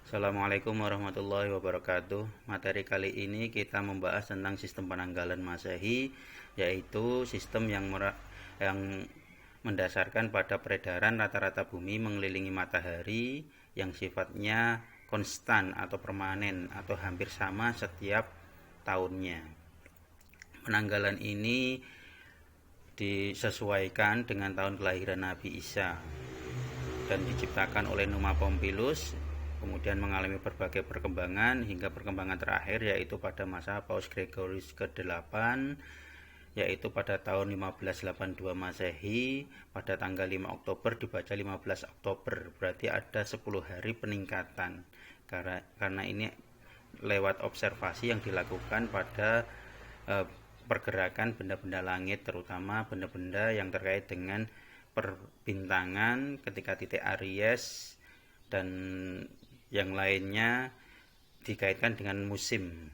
Assalamualaikum warahmatullahi wabarakatuh. Materi kali ini kita membahas tentang sistem penanggalan Masehi, yaitu sistem yang mendasarkan pada peredaran rata-rata bumi mengelilingi matahari yang sifatnya konstan atau permanen atau hampir sama setiap tahunnya. Penanggalan ini disesuaikan dengan tahun kelahiran Nabi Isa dan diciptakan oleh Numa Pompilius, kemudian mengalami berbagai perkembangan hingga perkembangan terakhir yaitu pada masa Paus Gregorius ke-8, yaitu pada tahun 1582 Masehi pada tanggal 5 Oktober dibaca 15 Oktober, berarti ada 10 hari peningkatan karena ini lewat observasi yang dilakukan pada pergerakan benda-benda langit, terutama benda-benda yang terkait dengan perbintangan ketika titik Aries dan yang lainnya dikaitkan dengan musim.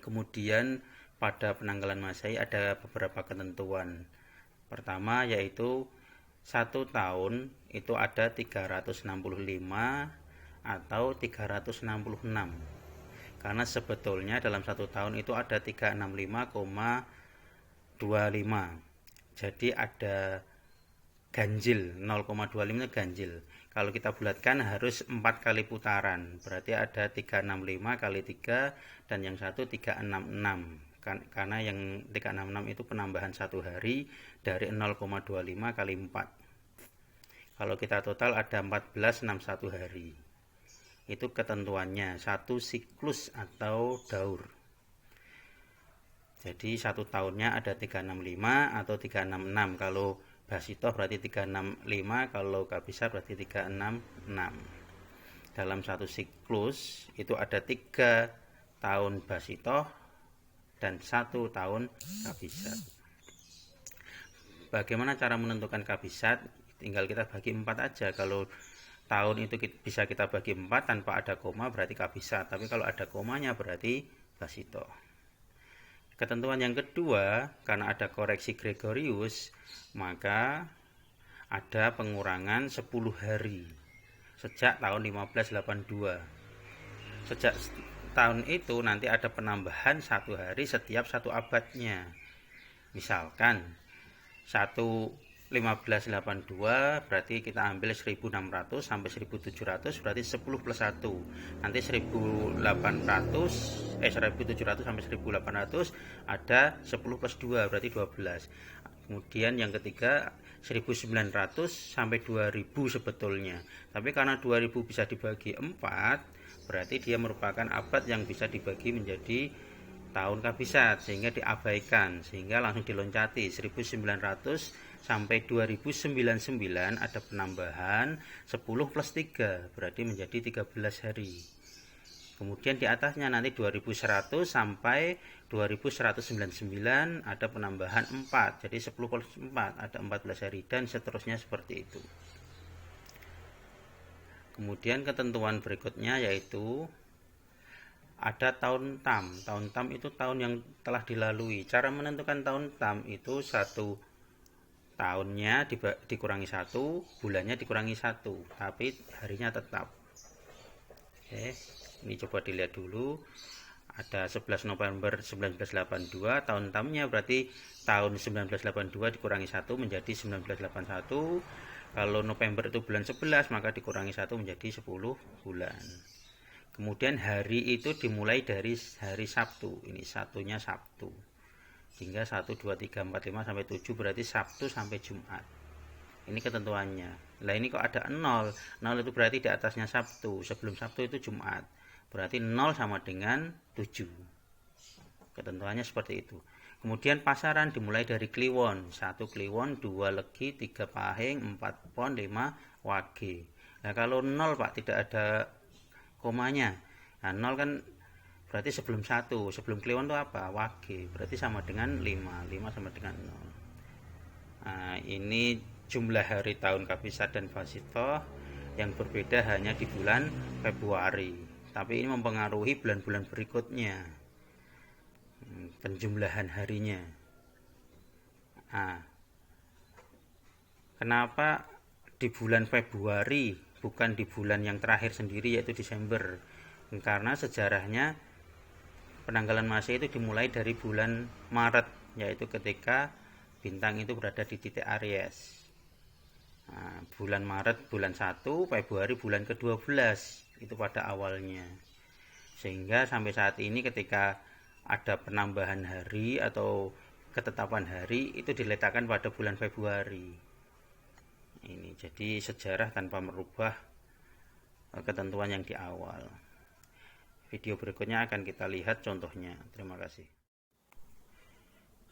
Kemudian pada penanggalan Masehi ada beberapa ketentuan. Pertama yaitu 1 tahun itu ada 365 atau 366. Karena sebetulnya dalam 1 tahun itu ada 365,25. Jadi ada ganjil, 0,25 itu ganjil. Kalau kita bulatkan harus 4 kali putaran, berarti ada 365 kali 3 dan yang satu 366. Karena yang 366 itu penambahan 1 hari dari 0,25 kali 4. Kalau kita total ada 1461 hari. Itu ketentuannya, satu siklus atau daur. Jadi 1 tahunnya ada 365 atau 366. Kalau Basitoh berarti 365, kalau Kabisat berarti 366. Dalam satu siklus itu ada 3 tahun Basitoh dan 1 tahun Kabisat. Bagaimana cara menentukan Kabisat? Tinggal kita bagi 4 aja. Kalau tahun itu bisa kita bagi 4 tanpa ada koma berarti Kabisat, tapi kalau ada komanya berarti Basitoh. Ketentuan yang kedua, karena ada koreksi Gregorius, maka ada pengurangan 10 hari sejak tahun 1582. Sejak tahun itu nanti ada penambahan 1 hari setiap 1 abadnya. Misalkan 1582 berarti kita ambil 1600 sampai 1700 berarti 10 plus 1. Nanti 1700 sampai 1800 ada 10 plus 2 berarti 12. Kemudian yang ketiga 1900 sampai 2000 sebetulnya. Tapi karena 2000 bisa dibagi 4, berarti dia merupakan abad yang bisa dibagi menjadi tahun Kabisat sehingga diabaikan, sehingga langsung diloncati 1900 sampai 2099 ada penambahan 10 plus 3 berarti menjadi 13 hari. Kemudian di atasnya nanti 2100 sampai 2199 ada penambahan 4, jadi 10 plus 4 ada 14 hari dan seterusnya seperti itu. Kemudian ketentuan berikutnya yaitu ada tahun tam. Tahun tam itu tahun yang telah dilalui. Cara menentukan tahun tam itu 1 tahunnya dikurangi 1, bulannya dikurangi 1, tapi harinya tetap. Oke, ini coba dilihat dulu. Ada 11 November 1982, tahun tamnya berarti tahun 1982 dikurangi 1 menjadi 1981. Kalau November itu bulan 11, maka dikurangi 1 menjadi 10 bulan. Kemudian hari itu dimulai dari hari Sabtu. Ini satunya Sabtu. Hingga 1, 2, 3, 4, 5 sampai 7 berarti Sabtu sampai Jumat. Ini ketentuannya. Lah ini kok ada 0. 0 itu berarti di atasnya Sabtu. Sebelum Sabtu itu Jumat. Berarti 0 sama dengan 7. Ketentuannya seperti itu. Kemudian pasaran dimulai dari Kliwon. 1 Kliwon, 2 Legi, 3 Pahing, 4 Pon, 5 Wage. Nah kalau 0 Pak tidak ada komanya. Nah 0 kan berarti sebelum 1. Sebelum Kliwon itu apa? Wage. Berarti sama dengan 5. 5 sama dengan 0. Nah ini jumlah hari tahun Kabisat dan Basitoh yang berbeda hanya di bulan Februari. Tapi ini mempengaruhi bulan-bulan berikutnya. Penjumlahan harinya. Nah, kenapa di bulan Februari bukan di bulan yang terakhir sendiri, yaitu Desember. Karena sejarahnya penanggalan Masehi itu dimulai dari bulan Maret, yaitu ketika bintang itu berada di titik Aries. Nah, bulan Maret bulan 1, Februari bulan ke-12 itu pada awalnya. Sehingga sampai saat ini ketika ada penambahan hari atau ketetapan hari itu diletakkan pada bulan Februari. Ini jadi sejarah tanpa merubah ketentuan yang di awal. Video berikutnya akan kita lihat contohnya. Terima kasih.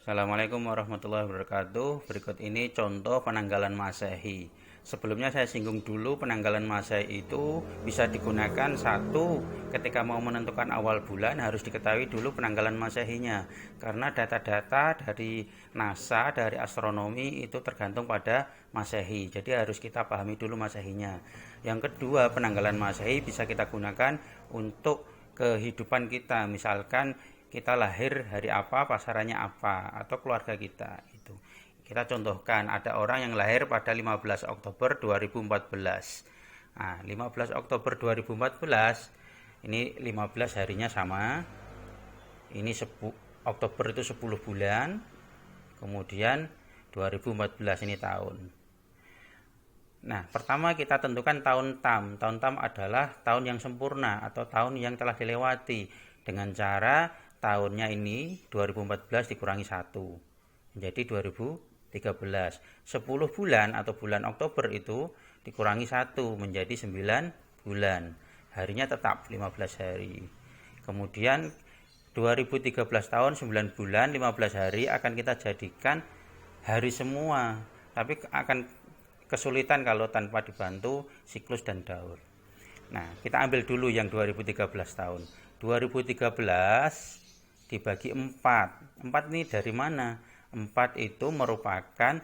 Assalamualaikum warahmatullahi wabarakatuh. Berikut ini contoh penanggalan Masehi. Sebelumnya saya singgung dulu, penanggalan Masehi itu bisa digunakan satu, ketika mau menentukan awal bulan harus diketahui dulu penanggalan Masehinya. Karena data-data dari NASA, dari astronomi itu tergantung pada Masehi. Jadi harus kita pahami dulu Masehinya. Yang kedua, penanggalan Masehi bisa kita gunakan untuk kehidupan kita. Misalkan kita lahir hari apa, pasarannya apa, atau keluarga kita itu. Kita contohkan, ada orang yang lahir pada 15 Oktober 2014. Nah, 15 Oktober 2014 ini 15 harinya sama. Ini Oktober itu 10 bulan. Kemudian 2014 ini tahun. Nah, pertama kita tentukan tahun tam. Tahun tam adalah tahun yang sempurna atau tahun yang telah dilewati dengan cara tahunnya ini 2014 dikurangi 1 menjadi 2013. 10 bulan atau bulan Oktober itu dikurangi 1 menjadi 9 bulan. Harinya tetap 15 hari. Kemudian 2013 tahun 9 bulan 15 hari akan kita jadikan hari semua. Tapi akan kesulitan kalau tanpa dibantu siklus dan daur. Nah, kita ambil dulu yang 2013 tahun. 2013 dibagi 4. 4 ini dari mana? 4 itu merupakan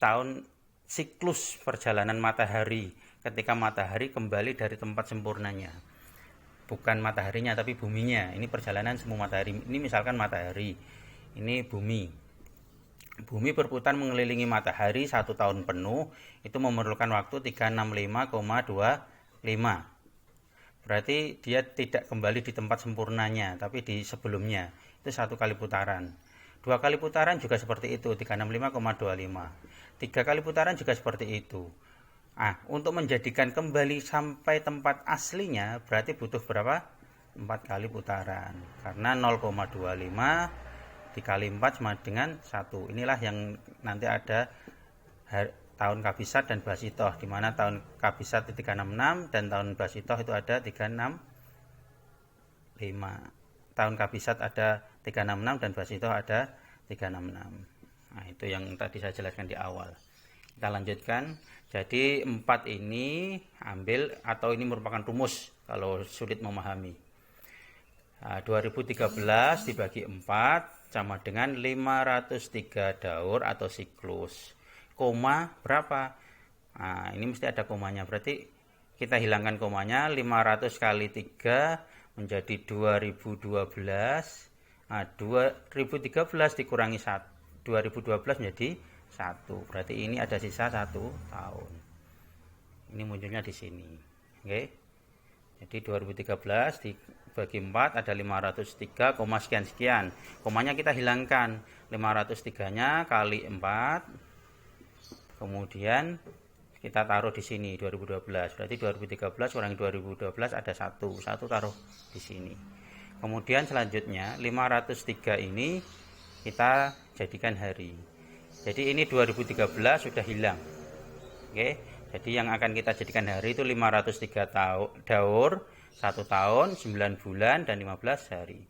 tahun siklus perjalanan matahari ketika matahari kembali dari tempat sempurnanya. Bukan mataharinya tapi buminya. Ini perjalanan semu matahari. Ini misalkan matahari. Ini bumi. Bumi berputar mengelilingi matahari 1 tahun penuh itu memerlukan waktu 365,25. Berarti dia tidak kembali di tempat sempurnanya, tapi di sebelumnya. Itu 1 kali putaran. 2 kali putaran juga seperti itu, 365,25. 3 kali putaran juga seperti itu. Untuk menjadikan kembali sampai tempat aslinya, berarti butuh berapa? 4 kali putaran. Karena 0,25 dikali 4 sama dengan 1. Inilah yang nanti ada tahun Kabisat dan Basitoh, di mana tahun Kabisat itu 366 dan tahun Basitoh itu ada 365. Tahun Kabisat ada 366 dan Basitoh ada 366. Nah, itu yang tadi saya jelaskan di awal. Kita lanjutkan. Jadi 4 ini ambil, atau ini merupakan rumus kalau sulit memahami. 2013 dibagi 4 sama dengan 503 daur atau siklus. Koma berapa? Nah, ini mesti ada komanya. Berarti kita hilangkan komanya. 500 kali 3 menjadi 2012. Nah, 2013 dikurangi 1. 2012 menjadi 1. Berarti ini ada sisa 1 tahun. Ini munculnya di sini. Oke. Jadi 2013 dibagi 4 ada 503, sekian-sekian. Komanya kita hilangkan. 503-nya kali 4. Kemudian kita taruh di sini 2012. Berarti 2013 kurangi 2012 ada 1. 1 taruh di sini. Kemudian selanjutnya 503 ini kita jadikan hari. Jadi ini 2013 sudah hilang. Oke. Jadi yang akan kita jadikan hari itu 503 daur, 1 tahun, 9 bulan dan 15 hari.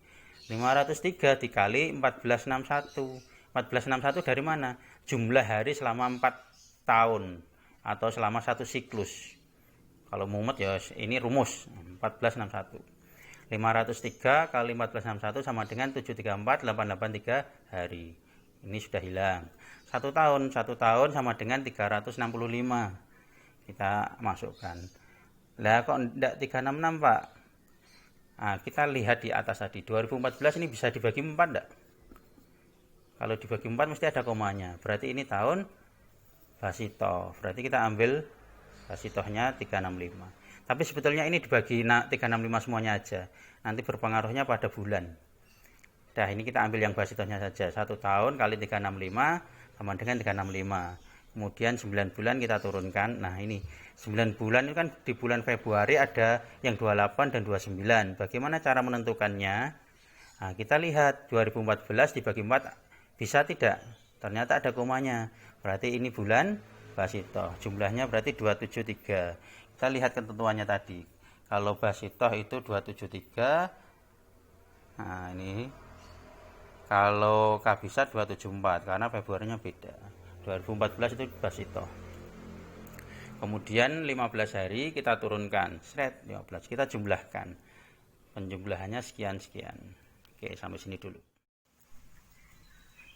503 dikali 1461. 1461 dari mana? Jumlah hari selama 4 tahun atau selama 1 siklus. Kalau mumet ya ini rumus 1461. 503 kali 1461 sama dengan 734 883 hari. Ini sudah hilang. 1 tahun sama dengan 365. Kita masukkan. Lah kok enggak 366, Pak? Nah, kita lihat di atas tadi. 2014 ini bisa dibagi 4 enggak? Kalau dibagi 4 mesti ada komanya. Berarti ini tahun Basitoh. Berarti kita ambil basitohnya 365. Tapi sebetulnya ini dibagi 365 semuanya aja, nanti berpengaruhnya pada bulan. Nah, ini kita ambil yang basitohnya saja. 1 tahun kali 365 sama dengan 365. Kemudian 9 bulan kita turunkan. Nah, ini 9 bulan itu kan di bulan Februari ada yang 28 dan 29. Bagaimana cara menentukannya? Nah, kita lihat 2014 dibagi 4 bisa tidak? Ternyata ada komanya. Berarti ini bulan basitoh. Jumlahnya berarti 273. Kita lihat ketentuannya tadi. Kalau basitoh itu 273. Nah, ini kalau kabisat 274 karena Februarinya beda. 2014 itu basitoh. Kemudian 15 hari kita turunkan. Seret 15 kita jumlahkan. Penjumlahannya sekian-sekian. Oke, sampai sini dulu.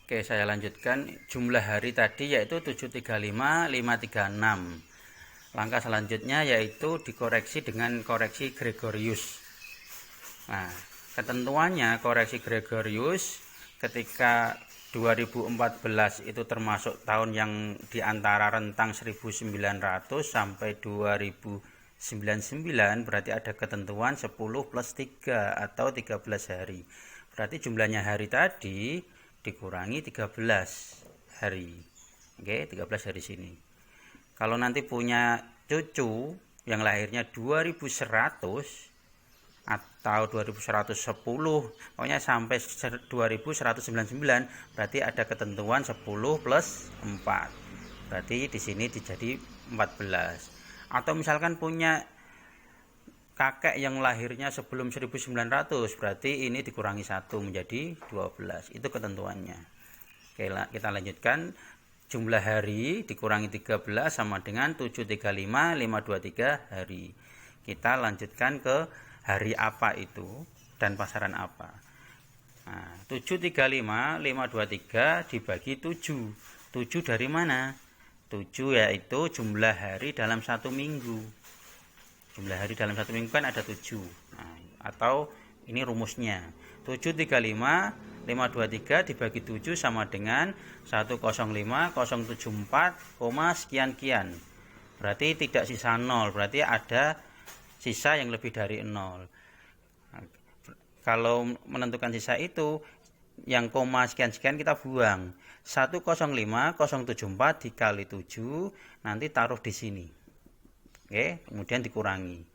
Oke, saya lanjutkan. Jumlah hari tadi yaitu 735, 536. Langkah selanjutnya yaitu dikoreksi dengan koreksi Gregorius. Nah, ketentuannya koreksi Gregorius ketika 2014 itu termasuk tahun yang diantara rentang 1900 sampai 2099, berarti ada ketentuan 10 plus 3 atau 13 hari. Berarti jumlahnya hari tadi dikurangi 13 hari. Oke, 13 hari sini. Kalau nanti punya cucu yang lahirnya 2100 atau 2110, pokoknya sampai 2199, berarti ada ketentuan 10 plus 4. Berarti di sini dijadi 14. Atau misalkan punya kakek yang lahirnya sebelum 1900, berarti ini dikurangi 1 menjadi 12. Itu ketentuannya. Oke, kita lanjutkan. Jumlah hari dikurangi 13 sama dengan 735, 523 hari. Kita lanjutkan ke hari apa itu dan pasaran apa. Nah, 735, 523 dibagi 7. 7 dari mana? 7 yaitu jumlah hari dalam 1 minggu. Jumlah hari dalam 1 minggu kan ada 7. Nah, atau ini rumusnya. 735, 523 dibagi 7 sama dengan 105,074, sekian-kian. Berarti tidak sisa 0, berarti ada sisa yang lebih dari 0. Nah, kalau menentukan sisa itu yang koma sekian-sekian kita buang. 105,074 dikali 7 nanti taruh di sini. Oke, kemudian dikurangi.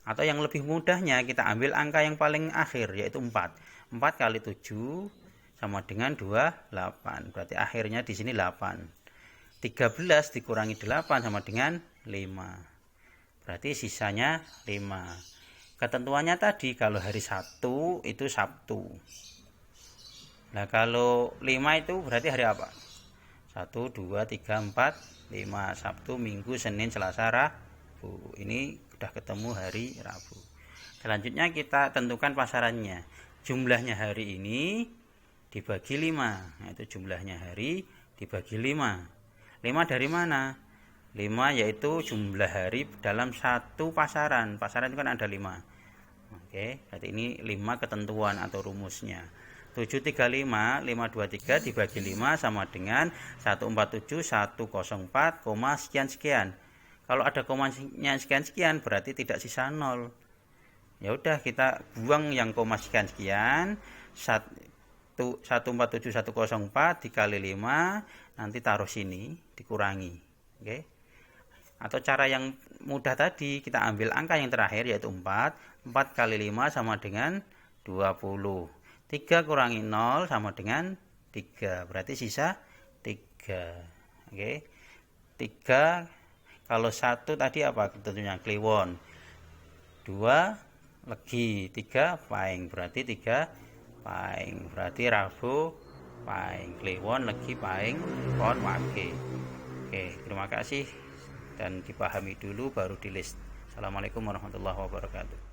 Atau yang lebih mudahnya kita ambil angka yang paling akhir yaitu 4. 4 kali 7 sama dengan 28. Berarti akhirnya di sini 8. 13 dikurangi 8 sama dengan 5. Berarti sisanya 5. Ketentuannya tadi kalau hari 1 itu Sabtu. Nah, kalau 5 itu berarti hari apa? 1, 2, 3, 4, 5. Sabtu, Minggu, Senin, Selasa, Rabu. Ini sudah ketemu hari Rabu. Selanjutnya kita tentukan pasarannya. Jumlahnya hari ini dibagi 5. Itu jumlahnya hari dibagi 5. 5 dari mana? 5 yaitu jumlah hari dalam satu pasaran. Pasaran itu kan ada 5. Oke, berarti ini 5 ketentuan atau rumusnya. 735, 523 dibagi 5 sama dengan 147, 104, sekian-sekian. Kalau ada komanya sekian-sekian berarti tidak sisa 0. Ya udah kita buang yang koma sekian-sekian. 147, 104 dikali 5 nanti taruh sini dikurangi. Oke. Atau cara yang mudah tadi, kita ambil angka yang terakhir yaitu 4. 4 kali 5 sama dengan 20. 3 kurangi 0 sama dengan 3. Berarti sisa 3. Oke. 3 kalau 1 tadi apa? Tentunya kliwon. 2 legi, 3 paing. Berarti 3 paing. Berarti Rabu paing, kliwon, legi, paing, pon, wage. Oke, terima kasih. Dan dipahami dulu baru di list. Assalamualaikum warahmatullahi wabarakatuh.